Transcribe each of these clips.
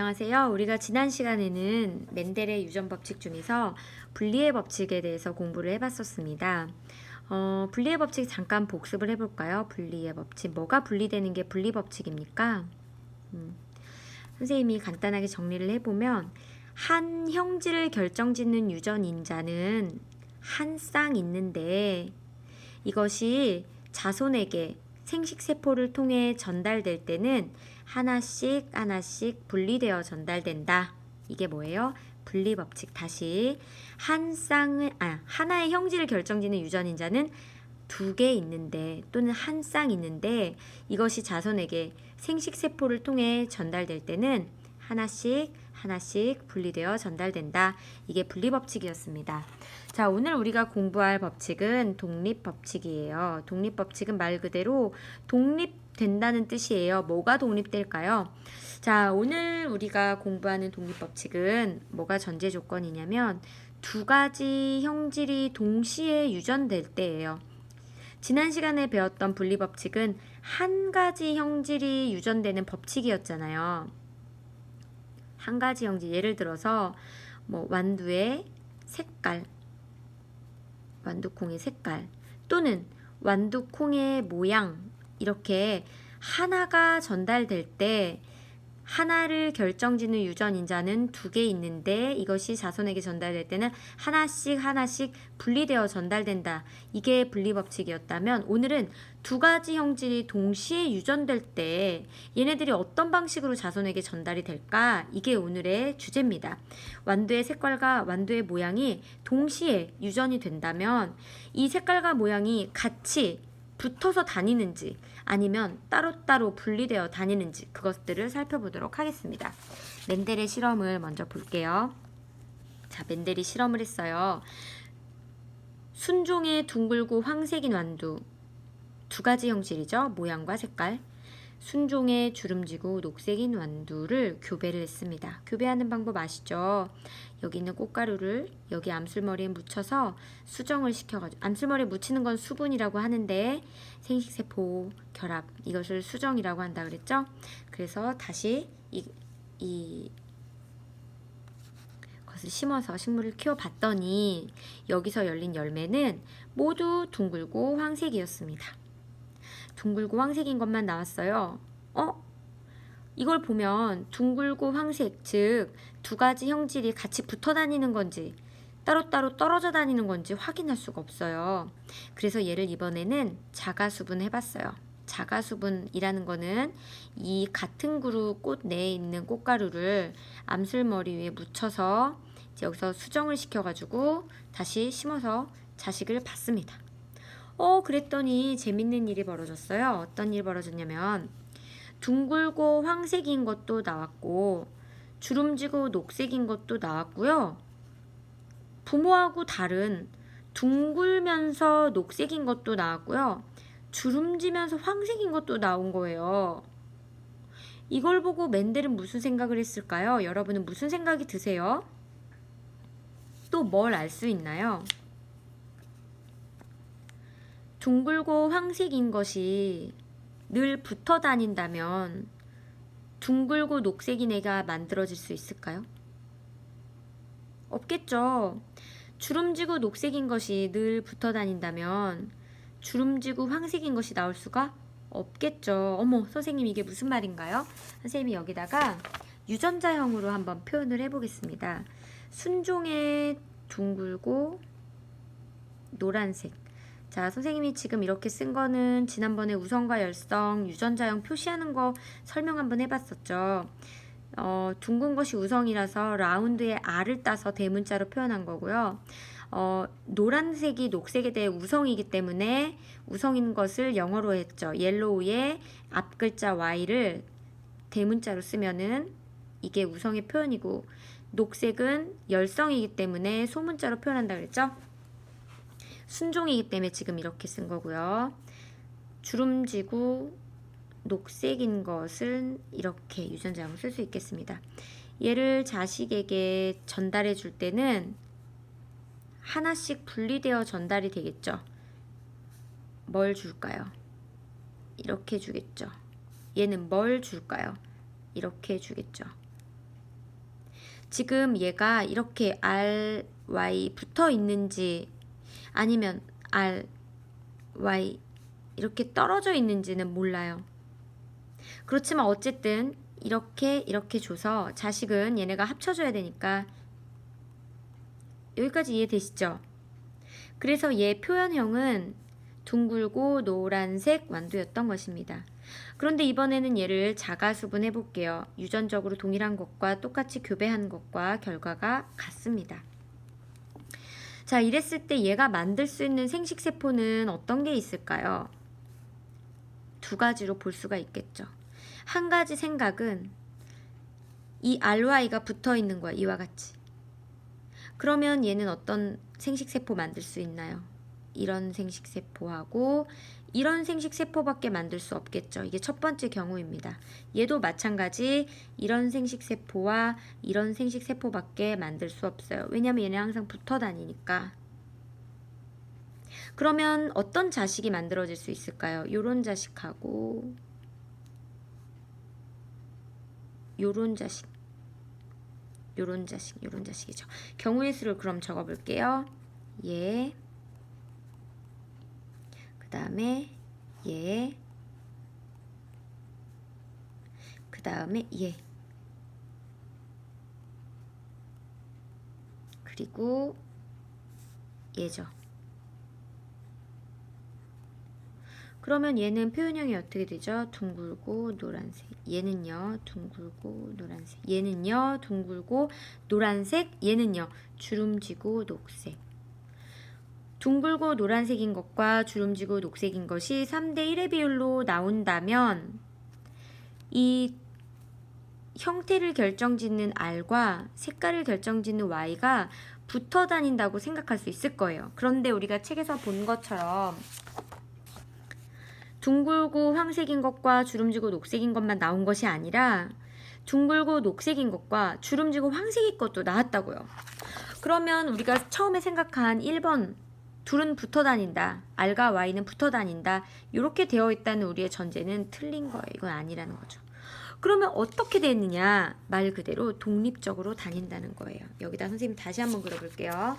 안녕하세요. 우리가 지난 시간에는 멘델의 유전 법칙 중에서 분리의 법칙에 대해서 공부를 해봤었습니다. 분리의 법칙 잠깐 복습을 해볼까요? 분리의 법칙. 뭐가 분리되는 게 분리 법칙입니까? 선생님이 간단하게 정리를 해보면 한 형질을 결정짓는 유전 인자는 한 쌍 있는데 이것이 자손에게 생식세포를 통해 전달될 때는 하나씩 하나씩 분리되어 전달된다. 이게 뭐예요? 분리법칙. 다시 하나의 형질을 결정짓는 유전인자는 두 개 있는데 또는 한 쌍 있는데 이것이 자손에게 생식세포를 통해 전달될 때는 하나씩 하나씩 분리되어 전달된다. 이게 분리법칙이었습니다. 자, 오늘 우리가 공부할 법칙은 독립법칙이에요. 독립법칙은 말 그대로 독립된다는 뜻이에요. 뭐가 독립될까요? 자, 오늘 우리가 공부하는 독립법칙은 뭐가 전제 조건이냐면 두 가지 형질이 동시에 유전될 때예요. 지난 시간에 배웠던 분리법칙은 한 가지 형질이 유전되는 법칙이었잖아요. 한 가지 형질, 예를 들어서 완두의 색깔, 완두콩의 색깔 또는 완두콩의 모양, 이렇게 하나가 전달될 때 하나를 결정짓는 유전인자는 두 개 있는데 이것이 자손에게 전달될 때는 하나씩 하나씩 분리되어 전달된다. 이게 분리법칙이었다면 오늘은 두 가지 형질이 동시에 유전될 때 얘네들이 어떤 방식으로 자손에게 전달이 될까? 이게 오늘의 주제입니다. 완두의 색깔과 완두의 모양이 동시에 유전이 된다면 이 색깔과 모양이 같이 붙어서 다니는지 아니면 따로따로 분리되어 다니는지 그것들을 살펴보도록 하겠습니다. 멘델의 실험을 먼저 볼게요. 자, 멘델이 실험을 했어요. 순종의 둥글고 황색인 완두, 두 가지 형질이죠. 모양과 색깔. 순종의 주름지고 녹색인 완두를 교배를 했습니다. 교배하는 방법 아시죠? 여기 있는 꽃가루를 여기 암술머리에 묻혀서 수정을 시켜가지고, 암술머리에 묻히는 건 수분이라고 하는데 생식세포 결합, 이것을 수정이라고 한다 그랬죠? 그래서 다시 것을 심어서 식물을 키워봤더니 여기서 열린 열매는 모두 둥글고 황색이었습니다. 둥글고 황색인 것만 나왔어요. 이걸 보면 둥글고 황색, 즉 두 가지 형질이 같이 붙어 다니는 건지 따로따로 떨어져 다니는 건지 확인할 수가 없어요. 그래서 얘를 이번에는 자가수분 해봤어요. 자가수분이라는 거는 이 같은 그룹 꽃 내에 있는 꽃가루를 암술머리 위에 묻혀서 여기서 수정을 시켜가지고 다시 심어서 자식을 받습니다. 그랬더니 재밌는 일이 벌어졌어요. 어떤 일이 벌어졌냐면 둥글고 황색인 것도 나왔고 주름지고 녹색인 것도 나왔고요. 부모하고 다른 둥글면서 녹색인 것도 나왔고요. 주름지면서 황색인 것도 나온 거예요. 이걸 보고 멘델은 무슨 생각을 했을까요? 여러분은 무슨 생각이 드세요? 또 뭘 알 수 있나요? 둥글고 황색인 것이 늘 붙어 다닌다면 둥글고 녹색인 애가 만들어질 수 있을까요? 없겠죠. 주름지고 녹색인 것이 늘 붙어 다닌다면 주름지고 황색인 것이 나올 수가 없겠죠. 어머, 선생님 이게 무슨 말인가요? 선생님이 여기다가 유전자형으로 한번 표현을 해보겠습니다. 순종의 둥글고 노란색. 자, 선생님이 지금 이렇게 쓴 거는 지난번에 우성과 열성 유전자형 표시하는 거 설명 한번 해봤었죠. 둥근 것이 우성이라서 라운드에 R을 따서 대문자로 표현한 거고요. 노란색이 녹색에 대해 우성이기 때문에 우성인 것을 영어로 했죠. 옐로우의 앞 글자 Y를 대문자로 쓰면은 이게 우성의 표현이고, 녹색은 열성이기 때문에 소문자로 표현한다 그랬죠. 순종이기 때문에 지금 이렇게 쓴 거고요. 주름지고 녹색인 것은 이렇게 유전자형을 쓸 수 있겠습니다. 얘를 자식에게 전달해 줄 때는 하나씩 분리되어 전달이 되겠죠. 뭘 줄까요? 이렇게 주겠죠. 얘는 뭘 줄까요? 이렇게 주겠죠. 지금 얘가 이렇게 R, Y 붙어 있는지 아니면 R, Y 이렇게 떨어져 있는지는 몰라요. 그렇지만 어쨌든 이렇게 줘서 자식은 얘네가 합쳐줘야 되니까 여기까지 이해되시죠? 그래서 얘 표현형은 둥글고 노란색 완두였던 것입니다. 그런데 이번에는 얘를 자가수분 해볼게요. 유전적으로 동일한 것과 똑같이 교배한 것과 결과가 같습니다. 자, 이랬을 때 얘가 만들 수 있는 생식세포는 어떤 게 있을까요? 두 가지로 볼 수가 있겠죠. 한 가지 생각은 이 RY가 붙어 있는 거야. 이와 같이. 그러면 얘는 어떤 생식세포 만들 수 있나요? 이런 생식세포하고 이런 생식세포밖에 만들 수 없겠죠. 이게 첫 번째 경우입니다. 얘도 마찬가지 이런 생식세포와 이런 생식세포밖에 만들 수 없어요. 왜냐면 얘는 항상 붙어 다니니까. 그러면 어떤 자식이 만들어질 수 있을까요? 요런 자식하고 요런 자식, 요런 자식, 요런 자식이죠. 경우의 수를 그럼 적어볼게요. 얘, 그 다음에 얘, 그 다음에 얘, 그리고 얘죠. 그러면 얘는 표현형이 어떻게 되죠? 둥글고 노란색. 얘는요, 둥글고 노란색. 얘는요, 둥글고 노란색. 얘는요, 주름지고 녹색. 둥글고 노란색인 것과 주름지고 녹색인 것이 3대1의 비율로 나온다면 이 형태를 결정짓는 R과 색깔을 결정짓는 Y가 붙어 다닌다고 생각할 수 있을 거예요. 그런데 우리가 책에서 본 것처럼 둥글고 황색인 것과 주름지고 녹색인 것만 나온 것이 아니라 둥글고 녹색인 것과 주름지고 황색인 것도 나왔다고요. 그러면 우리가 처음에 생각한 1번 둘은 붙어 다닌다. R과 Y는 붙어 다닌다. 이렇게 되어 있다는 우리의 전제는 틀린 거예요. 이건 아니라는 거죠. 그러면 어떻게 되느냐? 말 그대로 독립적으로 다닌다는 거예요. 여기다 선생님 다시 한번 그려볼게요.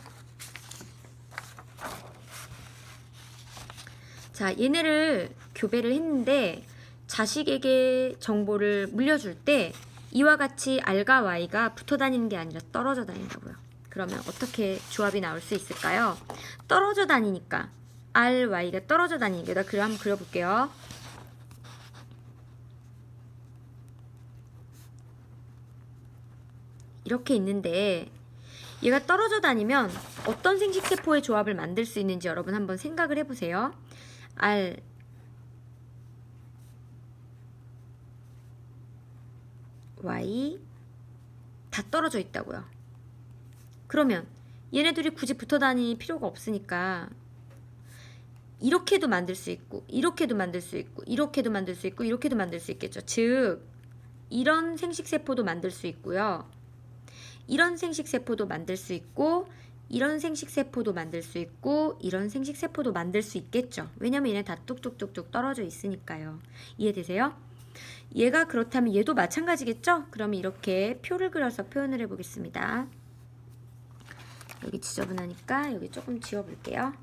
자, 얘네를 교배를 했는데 자식에게 정보를 물려줄 때 이와 같이 R과 Y가 붙어 다니는 게 아니라 떨어져 다닌다고요. 그러면 어떻게 조합이 나올 수 있을까요? 떨어져 다니니까 R, Y가 떨어져 다니니까 여기다 그려 한번 그려볼게요. 이렇게 있는데 얘가 떨어져 다니면 어떤 생식세포의 조합을 만들 수 있는지 여러분 한번 생각을 해보세요. R, Y 다 떨어져 있다고요. 그러면 얘네들이 굳이 붙어 다닐 필요가 없으니까 이렇게도 만들 수 있고 이렇게도 만들 수 있고 이렇게도 만들 수 있고 이렇게도 만들 수 있겠죠. 즉 이런 생식세포도 만들 수 있고요. 이런 생식세포도 만들 수 있고 이런 생식세포도 만들 수 있고 이런 생식세포도 만들 수 있겠죠. 왜냐면 얘네 다 뚝뚝뚝뚝 떨어져 있으니까요. 이해되세요? 얘가 그렇다면 얘도 마찬가지겠죠? 그러면 이렇게 표를 그려서 표현을 해보겠습니다. 여기 지저분하니까 여기 조금 지워볼게요.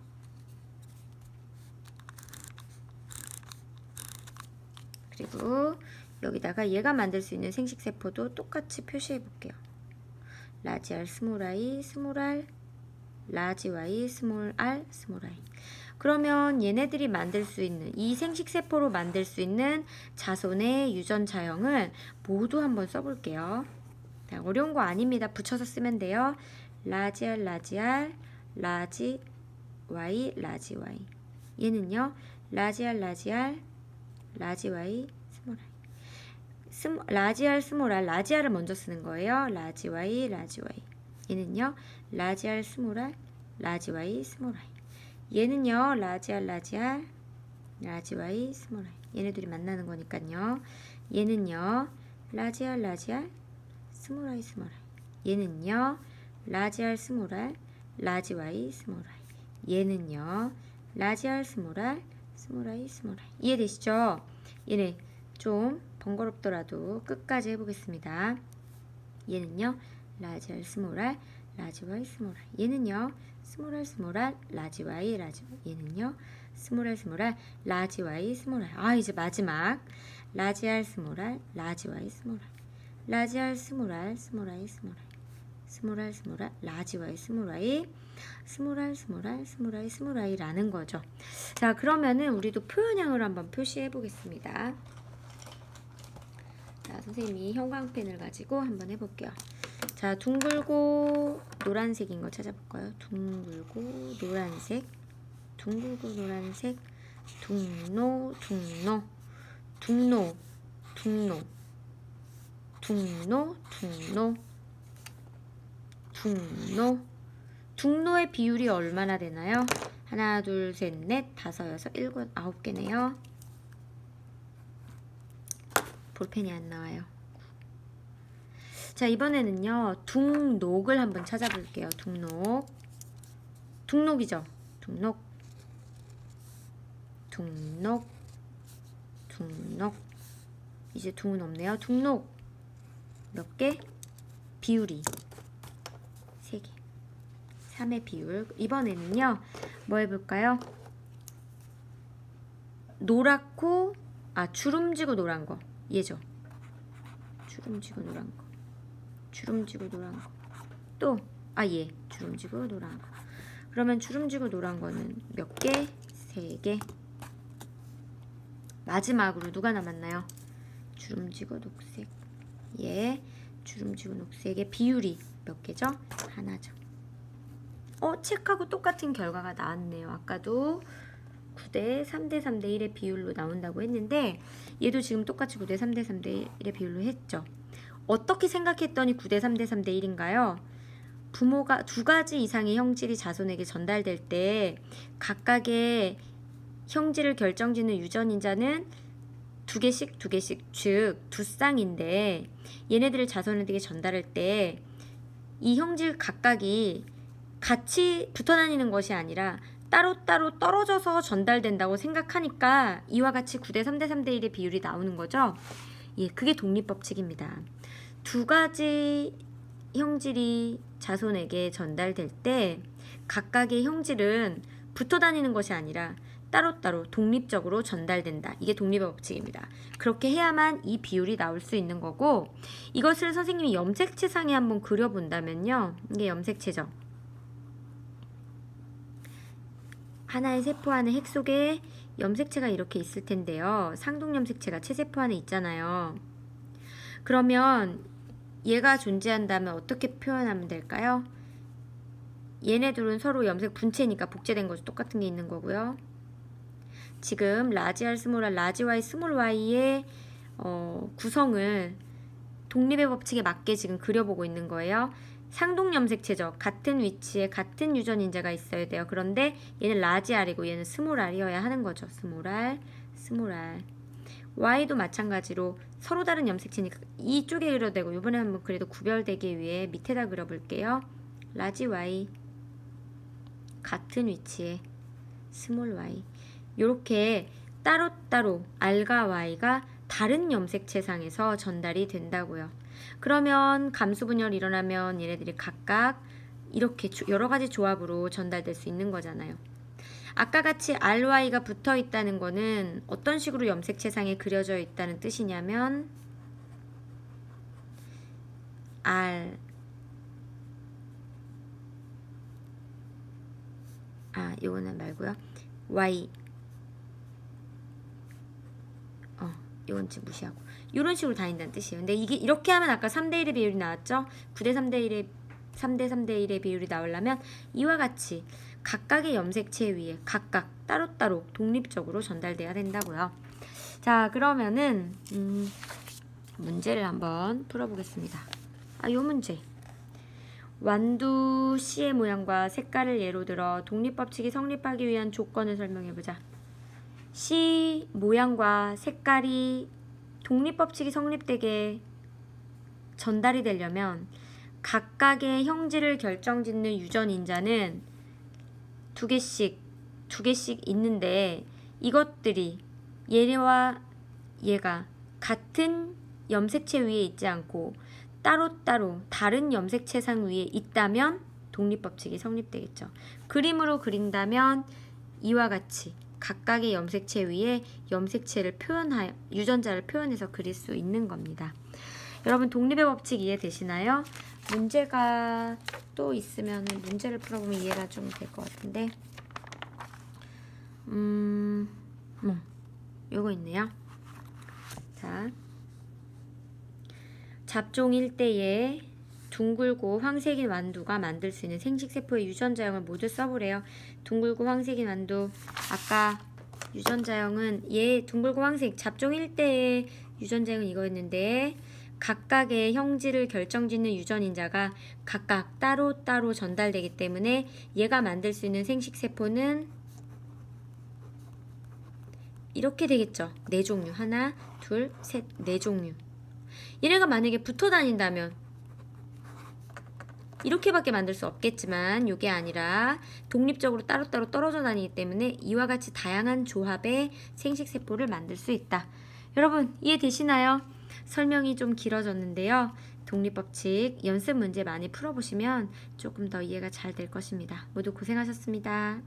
그리고 여기다가 얘가 만들 수 있는 생식세포도 똑같이 표시해볼게요. 라지 R, 스몰 I, 스몰 R, 라지 Y, 스몰 R, 스몰 I. 그러면 얘네들이 만들 수 있는 이 생식세포로 만들 수 있는 자손의 유전자형을 모두 한번 써볼게요. 어려운 거 아닙니다. 붙여서 쓰면 돼요. 라지 R, 라지 R, 라지 Y, 라지 Y. 얘는요. 라지 R, 라지 R, 라지 Y, 스몰 I. 라지 R, 스몰 R, 라지 R을 먼저 쓰는 거예요. 라지 Y, 라지 Y. 얘는요. 라지 R, 스몰 R, 라지 Y, 스몰 I. 얘는요. 라지 R, 라지 R, 라지 Y, 스몰 I. 얘네들이 만나는 거니까요. 얘는요. 라지 R, 라지 R, 스몰 I, 스몰 I. 얘는요. 라지 R, 스몰 R, 라지 Y, 스몰 I. 얘는요. 라지 R, 스몰 R, 스몰 I, 스몰 I. 이해되시죠? 얘네 좀 번거롭더라도 끝까지 해보겠습니다. 얘는요. 라지 R 스몰 R 라지 Y 스몰 R. 얘는요 스몰 R 스몰 R 라지 Y 라지 Y. 얘는요 스몰 R 스몰 R 라지 Y 스몰 R. 아 이제 마지막 라지 R 스몰 R 라지 Y 스몰 R 라지 R 스몰 R 스몰 I 스몰 I 스몰 R 스몰 R 라지 Y 스몰 I 스몰 R 스몰 R 스몰 I 스몰 I라는 거죠. 자 그러면은 우리도 표현형을 한번 표시해 보겠습니다. 자 선생님이 형광펜을 가지고 한번 해볼게요. 자 둥글고 노란색인 거 찾아볼까요? 둥글고 노란색 둥글고 노란색 둥노 둥노 둥노 둥노 둥노 둥노 둥노 둥노의 비율이 얼마나 되나요? 하나 둘 셋 넷 다섯 여섯 일곱 아홉 개네요. 볼펜이 안 나와요. 자 이번에는요 둥녹을 한번 찾아볼게요. 둥녹 둥녹이죠. 둥녹 둥녹 둥녹 이제 둥은 없네요. 둥녹 몇 개? 비율이 3개 3의 비율. 이번에는요 뭐 해볼까요? 노랗고 주름지고 노란 거 얘죠. 주름지고 노란 거 주름지고 노란 거 또 얘 주름지고 노란 거. 그러면 주름지고 노란 거는 몇 개? 3개. 마지막으로 누가 남았나요? 주름지고 녹색. 얘 주름지고 녹색의 비율이 몇 개죠? 하나죠. 책하고 똑같은 결과가 나왔네요. 아까도 9대 3대 3대 1의 비율로 나온다고 했는데 얘도 지금 똑같이 9대 3대 3대 1의 비율로 했죠. 어떻게 생각했더니 9대 3대 3대 1인가요? 부모가 두 가지 이상의 형질이 자손에게 전달될 때 각각의 형질을 결정짓는 유전인자는 두 개씩 즉 두 쌍인데 얘네들을 자손에게 전달할 때 이 형질 각각이 같이 붙어 다니는 것이 아니라 따로따로 떨어져서 전달된다고 생각하니까 이와 같이 9대 3대 3대 1의 비율이 나오는 거죠. 예, 그게 독립법칙입니다. 두 가지 형질이 자손에게 전달될 때 각각의 형질은 붙어 다니는 것이 아니라 따로따로 독립적으로 전달된다. 이게 독립의 법칙입니다. 그렇게 해야만 이 비율이 나올 수 있는 거고 이것을 선생님이 염색체상에 한번 그려본다면요. 이게 염색체죠. 하나의 세포 안에 핵 속에 염색체가 이렇게 있을 텐데요. 상동염색체가 체세포 안에 있잖아요. 그러면 얘가 존재한다면 어떻게 표현하면 될까요? 얘네들은 서로 염색 분체니까 복제된 거죠. 똑같은 게 있는 거고요. 지금 라지 R 스몰 R 라지 Y 스몰 Y의 구성을 독립의 법칙에 맞게 지금 그려보고 있는 거예요. 상동염색체죠. 같은 위치에 같은 유전인자가 있어야 돼요. 그런데 얘는 라지 R이고 얘는 스몰 R이어야 하는 거죠. 스몰 R, 스몰 R. Y도 마찬가지로 서로 다른 염색체니까 이쪽에 그려도 되고 이번에 한번 그래도 구별되기 위해 밑에다 그려볼게요. 라지 Y 같은 위치에 스몰 Y 이렇게 따로따로 R과 Y가 다른 염색체상에서 전달이 된다고요. 그러면 감수분열이 일어나면 얘네들이 각각 이렇게 여러 가지 조합으로 전달될 수 있는 거잖아요. 아까 같이 RY가 붙어 있다는 거는 어떤 식으로 염색체상에 그려져 있다는 뜻이냐면 이거는 말고요. Y 이건 지금 무시하고 이런 식으로 다닌다는 뜻이에요. 근데 이게 이렇게 하면 아까 3대 1의 비율이 나왔죠? 9대 3대 1의 3대 3대 1의 비율이 나오려면 이와 같이 각각의 염색체 위에 각각 따로따로 독립적으로 전달돼야 된다고요. 자 그러면은 문제를 한번 풀어보겠습니다. 요 문제. 완두 C의 모양과 색깔을 예로 들어 독립법칙이 성립하기 위한 조건을 설명해보자. C 모양과 색깔이 독립법칙이 성립되게 전달이 되려면 각각의 형질을 결정짓는 유전인자는 두 개씩 있는데 이것들이 얘와 얘가 같은 염색체 위에 있지 않고 따로따로 다른 염색체상 위에 있다면 독립법칙이 성립되겠죠. 그림으로 그린다면 이와 같이 각각의 염색체 위에 염색체를 표현하여 유전자를 표현해서 그릴 수 있는 겁니다. 여러분 독립의 법칙 이해되시나요? 문제가 또 있으면 문제를 풀어보면 이해가 좀 될 것 같은데 요거 있네요. 자, 잡종 일대에 둥글고 황색인 완두가 만들 수 있는 생식세포의 유전자형을 모두 써보래요. 둥글고 황색인 완두, 아까 유전자형은 얘 둥글고 황색 잡종 일대의 유전자형은 이거였는데 각각의 형질을 결정짓는 유전인자가 각각 따로따로 전달되기 때문에 얘가 만들 수 있는 생식세포는 이렇게 되겠죠. 4종류. 하나, 둘, 셋, 4종류. 얘네가 만약에 붙어 다닌다면 이렇게밖에 만들 수 없겠지만 이게 아니라 독립적으로 따로따로 떨어져 다니기 때문에 이와 같이 다양한 조합의 생식세포를 만들 수 있다. 여러분 이해되시나요? 설명이 좀 길어졌는데요. 독립법칙 연습 문제 많이 풀어보시면 조금 더 이해가 잘 될 것입니다. 모두 고생하셨습니다.